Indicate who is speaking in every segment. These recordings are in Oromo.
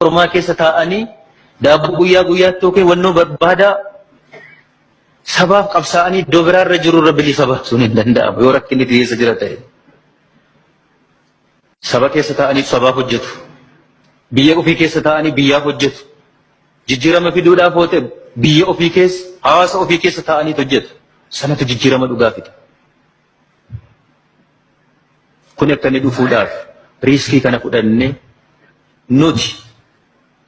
Speaker 1: ormaa keessa taa'anii daabboo guyyaa guyyaatti yookiin wannoo barbaada sabaaf qabsaa'anii iddoo biraarra jirurra bilisa baasuun hin danda'amu yoo rakkinni keessa jira ta'e. Saba keessa taa'anii sabaaf hojjetu. Biyya ofii keessa taa'anii biyyaaf hojjetu. Jijjiirama fiduudhaaf hoote biyya ofii keessa hawaasa ofii keessa taa'anii hojjetu. Sanatu jijjiirama dhugaa fida. Kun akka inni dhufuudhaaf riiskii kana fudhannee nuti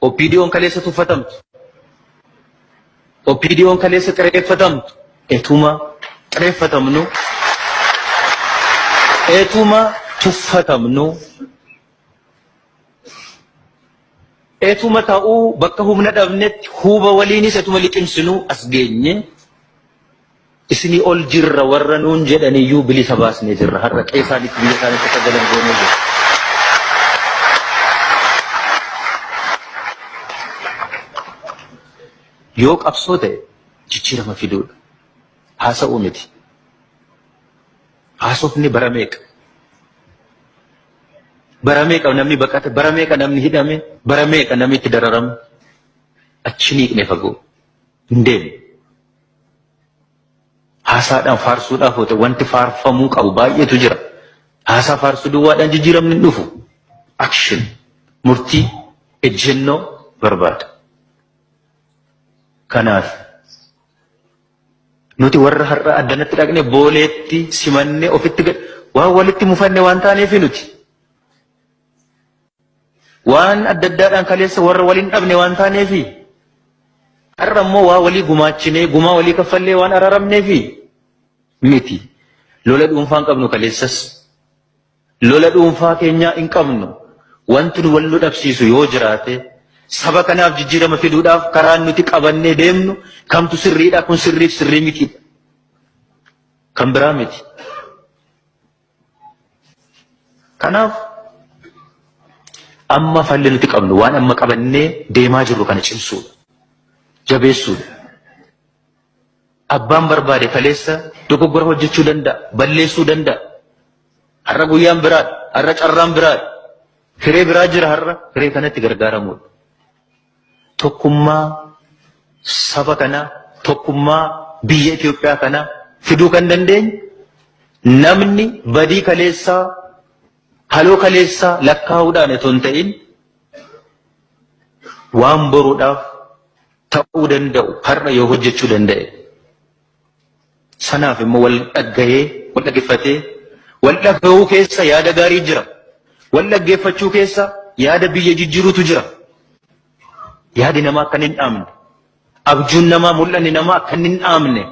Speaker 1: OPDO'n kaleessa tuffatamtu. OPDO'n kaleessa xireeffatamtu. Etuma xireeffatamnu. Etuma tuffatamnu. Etuma ta'uu bakka humna dhabnetti huba waliinis etuma liqimsinu as geenye. Isinii ol jirra warra nuun jedhaniyyuu bilisa baasnee jirra. Har'a qeesaanitti biyya isaaniitti sagalan goonee jirra. Yoo qabsoo ta'e jijjiirama fiduudha. Haasa'uu miti. Haasofni bara meeqa? Bara meeqa namni baqate? Bara meeqa namni hidhame? Bara meeqa namni itti dararame? Achi niiqne fagoo. Hin deemu. Haasaadhaan faarsuudhaaf hoote wanti faarfamuu qabu baay'eetu jira. Haasaa faarsuu duwwaadhaan jijjiiramni hin dhufu. Action. Murtii, ejjennoo barbaada. Kanaaf nuti warra har'a addanatti dhaqne booleetti simannee ofitti waan walitti mufanne waan taaneef nuti. Waan adda addaadhaan kaleessa warra waliin dhabne waan taaneef har'a immoo waa walii gumaachinee gumaa walii kaffallee waan araaramneef miti. Lola dhuunfaa hin qabnu kaleessas. Lola dhuunfaa keenyaa hin qabnu. Wanti nu wal nu dhabsiisu yoo jiraate saba kanaaf jijjiirama fiduudhaaf karaan nuti qabannee deemnu kamtu sirriidha kun sirriif sirrii miti. Kan biraa miti. Kanaaf amma falli nuti qabnu waan amma qabannee deemaa jirru kana cimsuudha. Jabeessuudha. Abbaan barbaade kaleessa dogoggora hojjechuu danda'a, balleessuu danda'a. Har'a guyyaan biraadha, har'a carraan biraadha. Hiree biraa jira har'a, hiree kanatti gargaaramuudha. Tokkummaa saba kanaa, tokkummaa biyya Itoophiyaa kanaa fiduu kan dandeenyu namni badii kaleessaa, haloo kaleessaa lakkaa'uudhaan otoo hin ta'in waan boruudhaaf ta'uu danda'u har'a yoo hojjechuu danda'e. Sanaaf immoo wal dhaggahee, wal dhaggeeffatee, wal dhagahuu keessa yaada gaarii jira. Wal dhaggeeffachuu keessa yaada biyya jijjiiruutu jira. Yaadi namaa akka hin dhaamne, abjuun namaa mul'anni namaa akka hin dhaamne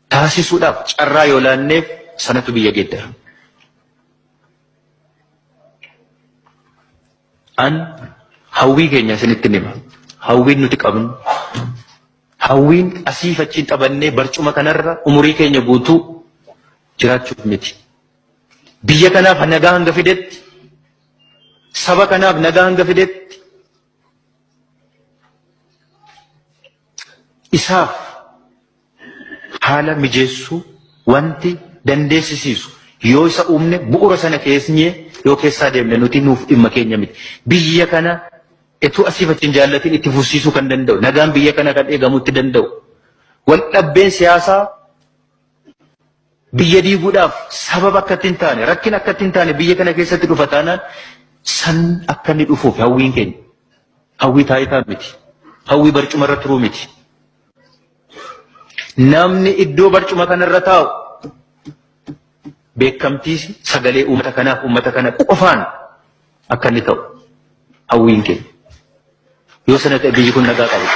Speaker 1: taasisuudhaaf carraa yoo laanneef sanatu biyya geeddara. An hawwii keenya isinitti nima. Hawwiin nuti qabnu. Hawwiin asii fachiin qabannee barcuma kanarra umurii keenya guutuu jiraachuuf miti. Biyya kanaaf nagaa hanga fidetti, saba kanaaf nagaa hanga fidetti, isaaf haala mijeessuu wanti dandeessisiisu yoo isa uumne bu'uura sana keessee yoo keessaa deemne nuti nuuf dhimma keenya miti. Biyya kana etuu asii fachiin jaallatiin itti fufsiisuu kan danda'u, nagaan biyya kana kan eegamutti danda'u. Wal dhabbeen siyaasaa biyya diiguudhaaf sababa akka hin taane, rakkina akka hin taane biyya kana keessatti dhufa taanaan san akka inni dhufuuf hawwiin keenya. Hawwii taayitaa miti. Hawwii barcuma irra turuu miti. Namni iddoo barcuma kanarra taa'u beekamtii sagalee uummata kanaaf uummata kana qofaan akka inni ta'u hawwiin keenya. Yoo sana ta'e biyyi kun nagaa qabu.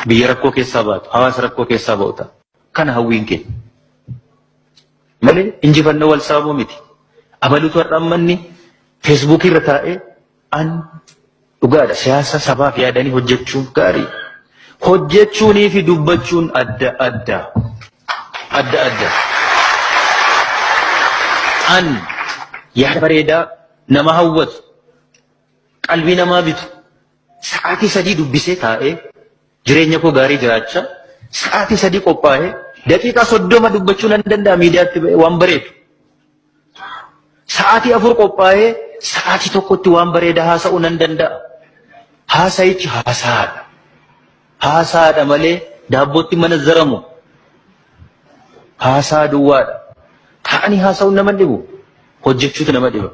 Speaker 1: Biyya rakkoo keessaa baatu, hawaasa rakkoo keessaa ba'u ta'a. Kana hawwiin keenya. Malee injifannoo wal saamuu miti. Abaluutu har'a ammanni feesbuukii irra taa'ee an dhugaadha siyaasa sabaaf yaadanii hojjechuun gaarii. Hojjechuunii fi dubbachuun adda adda. Adda adda. An yaada bareedaa nama hawwatu, qalbii namaa bitu, sa'aatii 3 dubbisee taa'ee jireenya koo gaarii jiraachaa, sa'aatii 3 qophaa'ee daqiiqaa 30 dubbachuu nan danda'a miidiyaatti waan bareedu. Sa'aatii 4 qophaa'ee sa'aatii tokkotti waan bareedaa haasa'uu nan danda'a. Haasa'ichi haasaadha. Haasaadha malee daabbootti mana zaramu. Haasaa duwwaadha. Ta'anii haasa'uun nama dhibu. Hojjechuutu nama dhiba.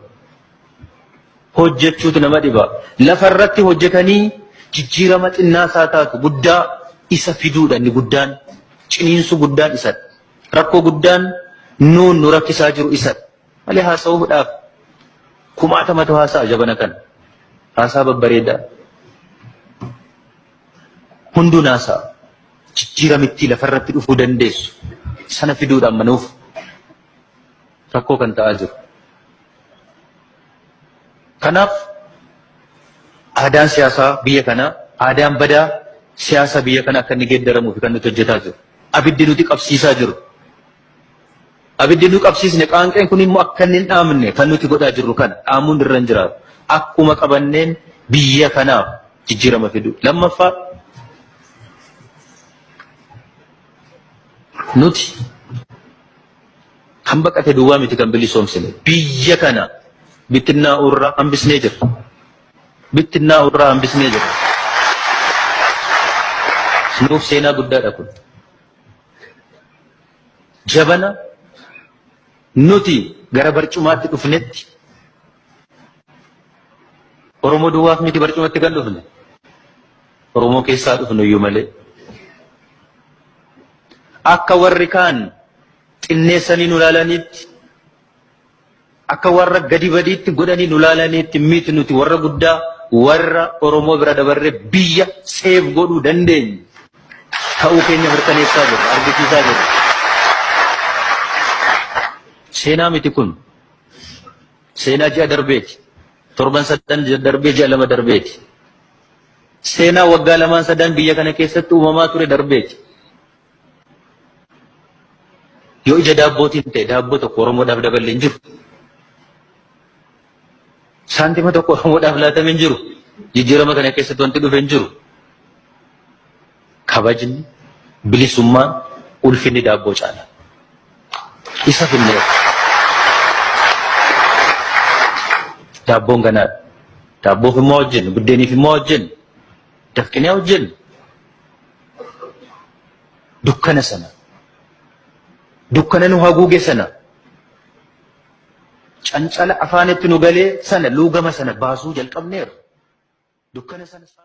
Speaker 1: Hojjechuutu nama dhiba. Lafarratti hojjetanii jijjiirama xinnaasaa taatu guddaa isa fiduudha inni guddaan. Ciniinsu guddaan isadha. Rakkoo guddaan nuun nu rakkisaa jiru isadha. Malee haasa'uudhaaf kumaatamatu haasa'a jabana kana. Haasaa babbareedaa. Hunduun haasa'a. Jijjiiramitti lafarratti dhufuu dandeessu. Sana fiduudhaan manuuf rakkoo kan ta'aa jiru. Kanaaf aadaan siyaasaa biyya kanaa, aadaan badaa siyaasa biyya kana akka inni geeddaramuuf kan nuti hojjetaa jiru. Abiddi nuti qabsiisaa jiru. Abiddi nu qabsiisne qaanqeen kun immoo akka inni hin dhaamne kan nuti godhaa jirru kana dhaamuun irra hin jiraatu. Akkuma qabanneen biyya kanaaf jijjiirama fidu. Lammaffaa nuti kan baqate duwwaa miti kan bilisoomsine biyya kana bittinnaa'uu irraa hambisnee jirra. Bittinnaa'uu irraa hambisnee jirra. Nuuf seenaa guddaadha kun. Jabana nuti gara barcumaatti dhufnetti Oromoo duwwaaf miti barcumatti kan dhufne. Oromoo keessaa dhufne iyyuu malee. Akka warri kaan xinneessanii nu laalaniitti, akka warra gadi badiitti godhanii nu laalaniitti miti nuti warra guddaa warra Oromoo bira dabarree biyya seef godhuu dandeenyu ta'uu keenya mirkaneessaa jirra, argisiisaa jirra. Seenaa miti kun. Seenaa ji'a darbeeti. 7 darbee ji'a 2 darbeeti. Seenaa waggaa 2-3 biyya kana keessatti uumamaa ture darbeeti. Yoo ija daabbootiin ta'e daabboo tokko Oromoodhaaf daballee hin jiru. Saantima tokko Oromoodhaaf laatamee hin jiru. Jijjiirama kana keessatti wanti dhufe hin jiru. Kabajni, bilisummaan, ulfinni daabboo caala. Isa finneera. Daabboon ganaadha. Daabboof immoo hojjennu, buddeeniif immoo hojjennu, dafqinee hojjennu. Dukkana sana. Dukkana nu haguuge sana. Cancala afaanitti nu galee sana luugama sana baasuu jalqabneera. Dukkana sana